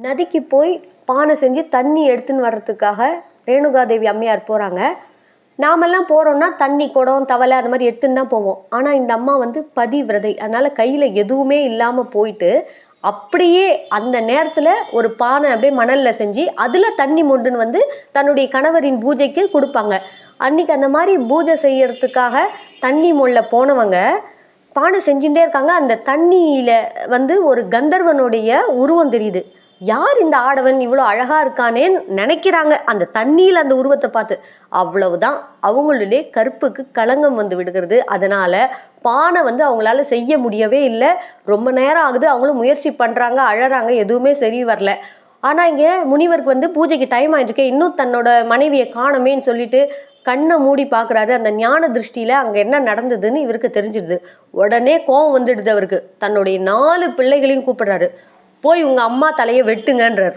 நதிக்கு போய் பானை செஞ்சு தண்ணி எடுத்துன்னு வர்றதுக்காக ரேணுகாதேவி அம்மையார் போகிறாங்க. நாமெல்லாம் போகிறோன்னா தண்ணி குடம் தவலை அந்த மாதிரி எடுத்துன்னு தான் போவோம். ஆனால் இந்த அம்மா வந்து பதிவிரதை, அதனால் கையில் எதுவுமே இல்லாமல் போயிட்டு அப்படியே அந்த நேரத்தில் ஒரு பானை அப்படியே மணலில் செஞ்சு அதில் தண்ணி மொண்டுன்னு வந்து தன்னுடைய கணவரின் பூஜைக்கு கொடுப்பாங்க. அன்றைக்கி அந்த மாதிரி பூஜை செய்யறதுக்காக தண்ணி மொள்ள போனவங்க பானை செஞ்சுட்டே இருக்காங்க. அந்த தண்ணியில் வந்து ஒரு கந்தர்வனுடைய உருவம் தெரியுது. யார் இந்த ஆடவன் இவ்வளோ அழகாக இருக்கானேன்னு நினைக்கிறாங்க அந்த தண்ணியில் அந்த உருவத்தை பார்த்து. அவ்வளவுதான், அவங்களுடைய கற்புக்கு களங்கம் வந்து விடுகிறது. அதனால் பானை வந்து அவங்களால செய்ய முடியவே இல்லை. ரொம்ப நேரம் ஆகுது, அவங்களும் முயற்சி பண்ணுறாங்க, அழறாங்க, எதுவுமே சரி வரல. ஆனால் இங்கே முனிவருக்கு வந்து பூஜைக்கு டைம் ஆகிட்டுருக்கே, இன்னும் தன்னோட மனைவியை காணமேன்னு சொல்லிட்டு கண்ணை மூடி பார்க்குறாரு. அந்த ஞான திருஷ்டியில் அங்கே என்ன நடந்ததுன்னு இவருக்கு தெரிஞ்சிடுது. உடனே கோவம் வந்துடுது அவருக்கு. தன்னுடைய 4 பிள்ளைகளையும் கூப்பிடுறாரு. போய் உங்கள் அம்மா தலையை வெட்டுங்கன்றார்.